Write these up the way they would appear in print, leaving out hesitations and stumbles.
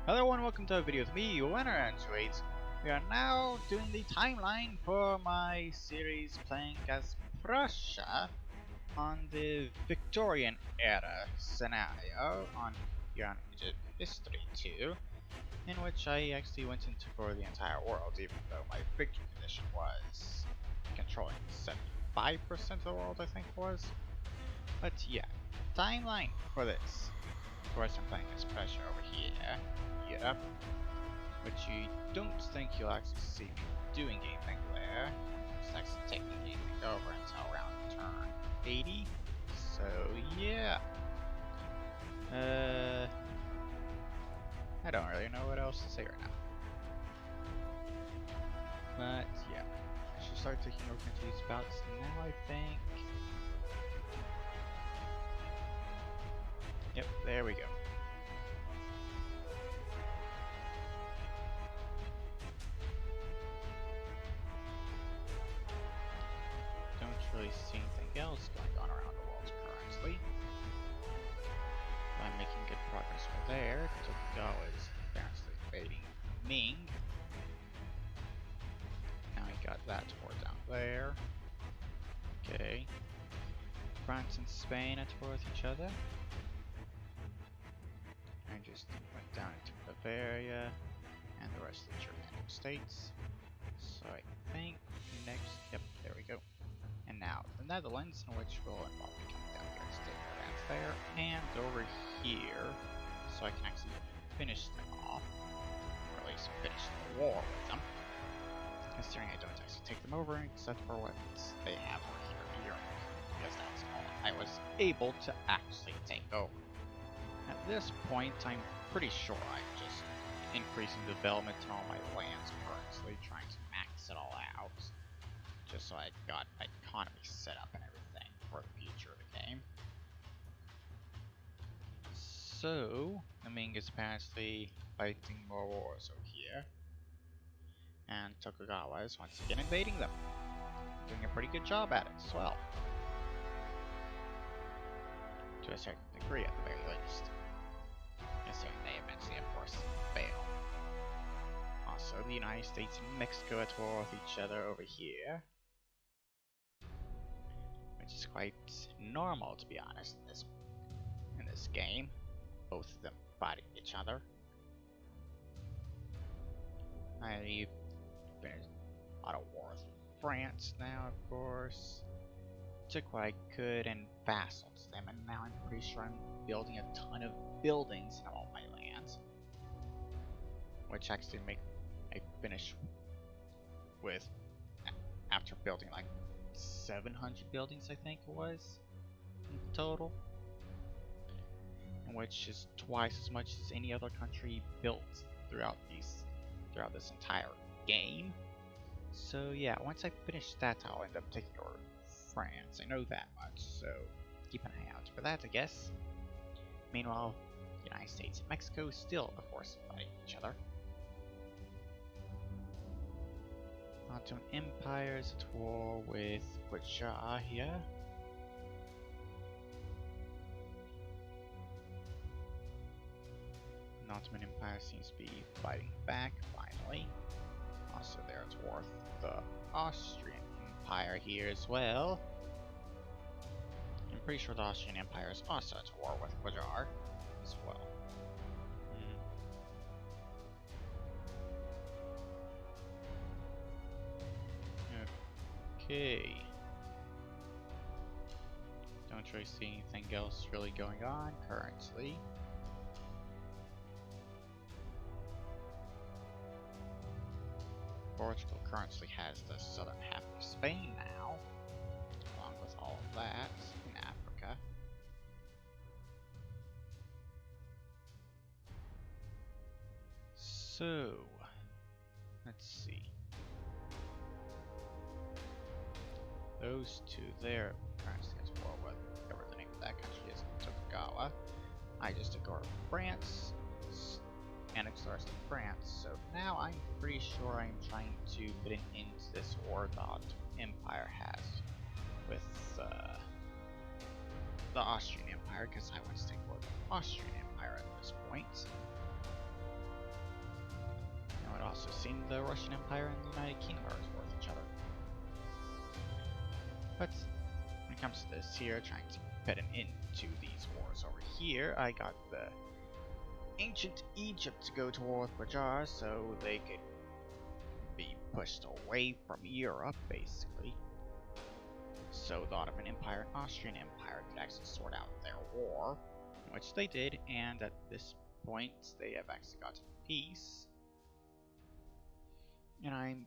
Hello and welcome to a video with me, Winner and Trades. We are now doing the timeline for my series playing as Prussia on the Victorian Era scenario on European Egypt History 2, in which I actually went into for the entire world, even though my victory condition was controlling 75% of the world, I think it was. But yeah, timeline for this. Of course, I'm playing as Prussia over here. Yep. But you don't think you'll actually see me doing anything there. Just actually taking anything over until around turn 80. So yeah. I don't really know what else to say right now. But yeah, I should start taking over into these bouts now, I think. Yep, there we go. Don't really see anything else going on around the world currently. I'm making good progress over there. Tokugawa is apparently invading Ming. Now we got that war down there. Okay. France and Spain are towards each other. I just went down into Bavaria and the rest of the Germanic states. So I think next, yep, there we go. And now the Netherlands, in which will involve me coming down here to take advance there and over here, so I can actually finish them off, or at least finish the war with them. Considering I don't actually take them over except for weapons they have over here in Europe, because that's all I was able to actually take over. At this point, I'm pretty sure I'm just increasing development in all my lands currently, trying to max it all out, just so I got my economy set up and everything for the future of the game. So, the Ming is apparently fighting more wars over here, and Tokugawa is once again invading them, doing a pretty good job at it as well, to a certain degree at the very least. Considering they eventually, of course, fail. Also, the United States and Mexico are at war with each other over here, which is quite normal, to be honest, in this game. Both of them fighting each other. I've been in a lot of wars with France now, of course. Took what I could and vassaled to them, and now I'm pretty sure I'm building a ton of buildings on all my lands, which actually make I finish with after building like 700 buildings, I think it was in total, and which is twice as much as any other country built throughout this entire game. So yeah, once I finish that, I'll end up taking over France. I know that much, so keep an eye out for that, I guess. Meanwhile, the United States and Mexico still, of course, fighting each other. Ottoman Empire is at war with Prussia here. The Ottoman Empire seems to be fighting back, finally. Also, they're at war with the Austrian Empire here as well. I'm pretty sure the Austrian Empire is also at war with Prussia as well. Okay. Don't really see anything else really going on currently. Portugal currently has the southern half of Spain now, along with all of that in Africa. So, let's see. Those two there currently at war with whatever the name of that country is, Tokugawa. I just took over France, annexed the rest of France, so now I'm pretty sure I'm trying to put an end to this war the Ottoman Empire has with the Austrian Empire, because I want to take over the Austrian Empire at this point. it also seemed the Russian Empire and the United Kingdom are worth each other. But when it comes to this here, trying to put an end to these wars over here, I got the ancient Egypt to go to war with Qajar so they could be pushed away from Europe, basically. So the Ottoman Empire and Austrian Empire could actually sort out their war, which they did, and at this point they have actually gotten peace. And I'm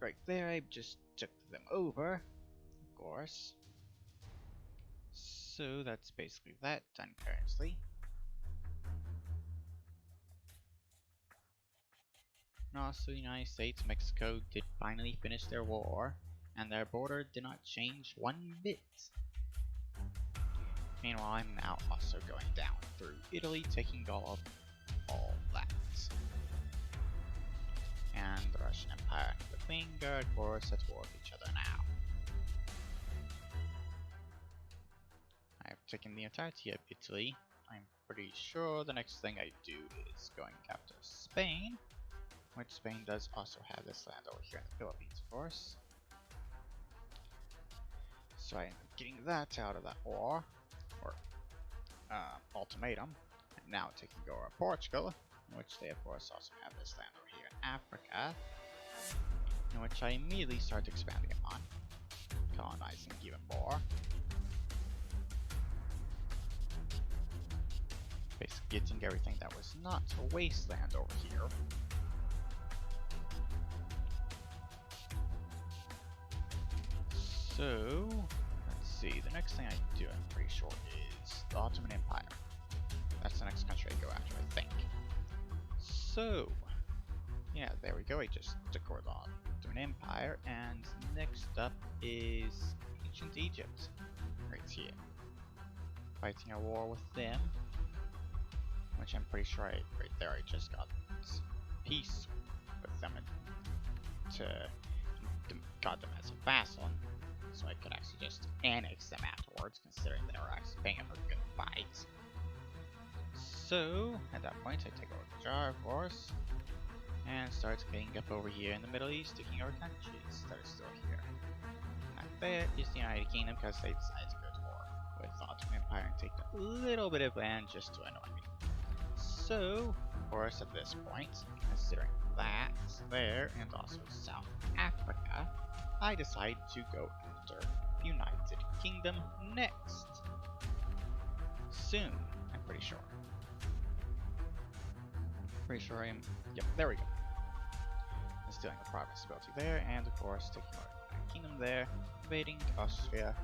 right there, I just took them over, of course. So that's basically that done currently. And also, the United States, Mexico did finally finish their war, and their border did not change one bit. Meanwhile, I'm now also going down through Italy, taking all that. And the Russian Empire and the Finger, of course, at war with each other now. I've taken the entirety of Italy. I'm pretty sure the next thing I do is going after Spain, which Spain does also have this land over here in the Philippines, of course. So I end up getting that out of that war, or ultimatum. I'm now taking over Portugal, which they of course also have this land over here in Africa, in which I immediately start expanding upon, colonizing even more. Basically getting everything that was not a wasteland over here. So, let's see, the next thing I do, I'm pretty sure, is the Ottoman Empire. That's the next country I go after, I think. So, yeah, there we go, I just took over the Ottoman Empire, and next up is ancient Egypt, right here. Fighting a war with them, which I'm pretty sure right there I just got peace with them to got them as a vassal, so I could actually just annex them afterwards, considering they were actually paying up a good fight. So, at that point, I take over Qajar, of course, and start getting up over here in the Middle East, taking over countries that are still here. And there is the United Kingdom, because they decided to go to war with the Ottoman Empire and take a little bit of land just to annoy me. So, of course, at this point, considering that there, and also South Africa, I decide to go after the United Kingdom next. Soon, I'm pretty sure. I am. Yep, there we go. Stealing the province ability there, and of course taking over the United Kingdom there, invading Austria,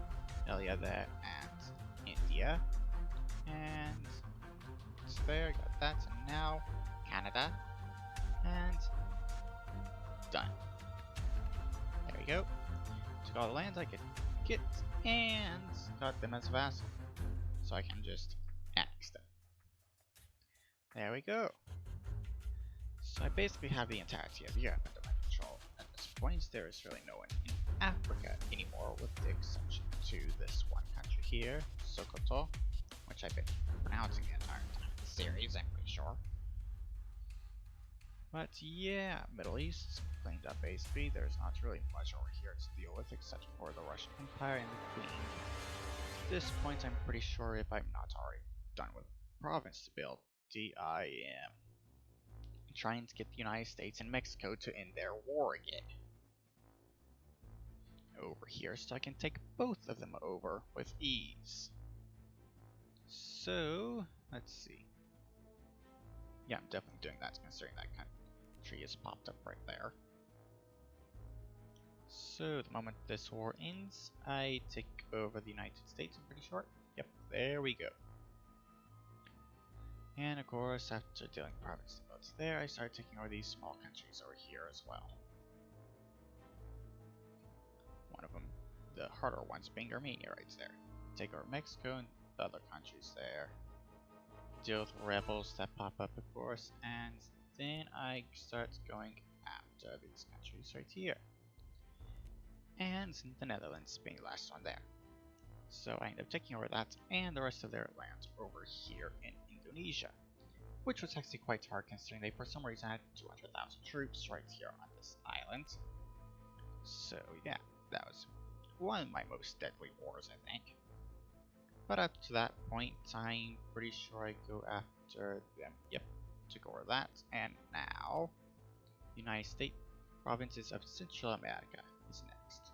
Italia there, and India. And it's there, got that, and now Canada. And done. There we go. Took all the lands I could get and got them as vassal. So I can just annex them. There we go. So I basically have the entirety of Europe under my control. At this point, there is really no one in Africa anymore, with the exception to this one country here, Sokoto, which I've been pronouncing the entire time in the series, I'm pretty sure. But yeah, Middle East cleaned up basically. There's not really much over here to deal with except for the Russian Empire and the Queen. At this point, I'm pretty sure if I'm not already done with province stability, I am trying to get the United States and Mexico to end their war again. Over here, so I can take both of them over with ease. So, let's see. Yeah, I'm definitely doing that, considering that country is popped up right there. So, the moment this war ends, I take over the United States, I'm pretty sure. Yep, there we go. And of course, after dealing province stability there, I start taking over these small countries over here as well. One of them, the harder ones, being Armenia right there. Take over Mexico and the other countries there. Deal with rebels that pop up, of course, and then I start going after these countries right here. And the Netherlands being the last one there. So I end up taking over that and the rest of their land over here in Indonesia, which was actually quite hard considering they for some reason had 200,000 troops right here on this island. So yeah, that was one of my most deadly wars, I think. But up to that point, I'm pretty sure I go after them. Yep, took over that. And now, United States provinces of Central America is next.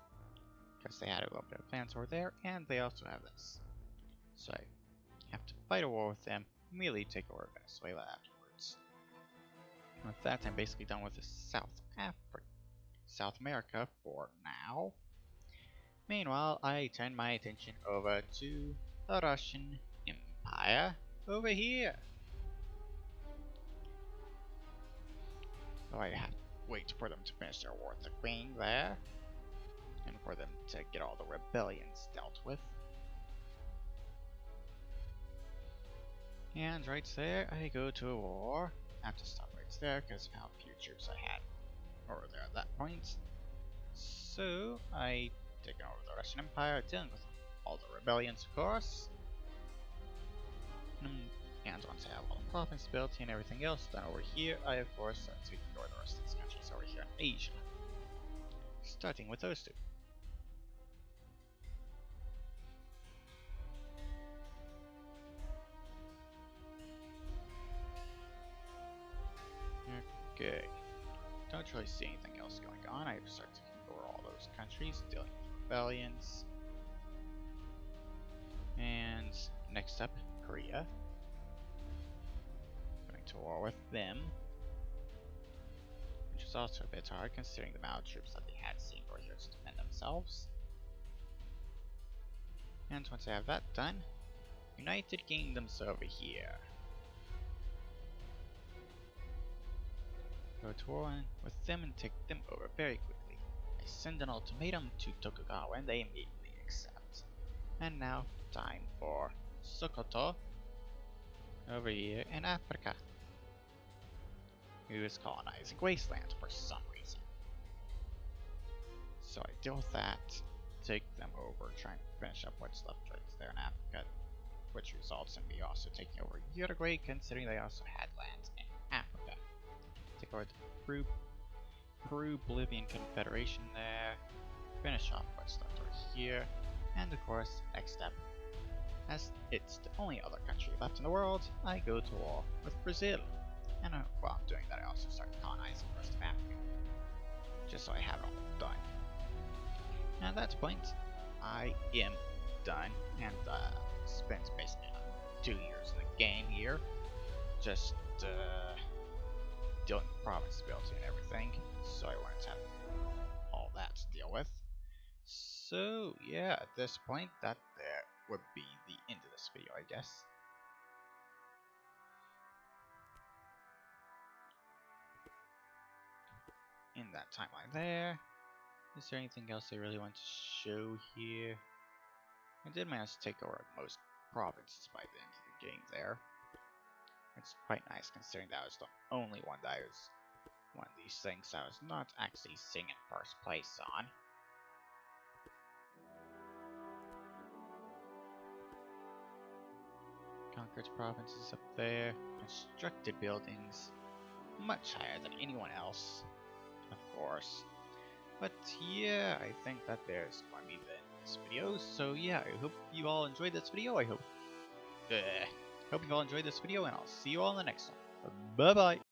Because they had a little bit of plans over there, and they also have this. So I have to fight a war with them, immediately take over Venezuela afterwards. And with that, I'm basically done with the South America for now. Meanwhile, I turn my attention over to the Russian Empire over here. So I have to wait for them to finish their war with the Queen there, and for them to get all the rebellions dealt with. And right there, I go to a war. I have to stop right there because of how few troops I had over there at that point. So I take over the Russian Empire, dealing with all the rebellions, of course. And once I have all the province built and everything else done over here, I of course start taking over the rest of these countries over here in Asia. Starting with those two. Okay. Don't really see anything else going on. I start taking over all those countries, dealing with rebellions. And next up, Korea. Going to war with them. Which is also a bit hard considering the amount of troops that they had seen over here to defend themselves. And once I have that done, United Kingdoms over here. Go to war with them and take them over very quickly. I send an ultimatum to Tokugawa and they immediately accept. And now, time for Sokoto over here in Africa, who is colonizing Wasteland for some reason. So I deal with that, take them over, trying to finish up what's left right there in Africa, which results in me also taking over Uruguay, considering they also had lands in Africa. Take over the Peru-Bolivian Confederation there, finish off what's left over here, and of course, next step, as it's the only other country left in the world, I go to war with Brazil. And while I'm doing that, I also start colonizing the rest of Africa, just so I have it all done. And at that point, I am done, and spent basically 2 years in the game here, just dealing with province ability and everything, so I wanted to have all that to deal with. So yeah, at this point, that there would be the end of this video, I guess. In that timeline there, is there anything else I really want to show here? I did manage to take over most provinces by the end of the game there. It's quite nice considering that was the only one that was one of these things I was not actually seeing in first place on. Conquered provinces up there, constructed buildings, much higher than anyone else, of course. But yeah, I think that there's going to be the end of this video. So yeah, I hope you all enjoyed this video. Hope you all enjoyed this video, and I'll see you all in the next one. Bye bye.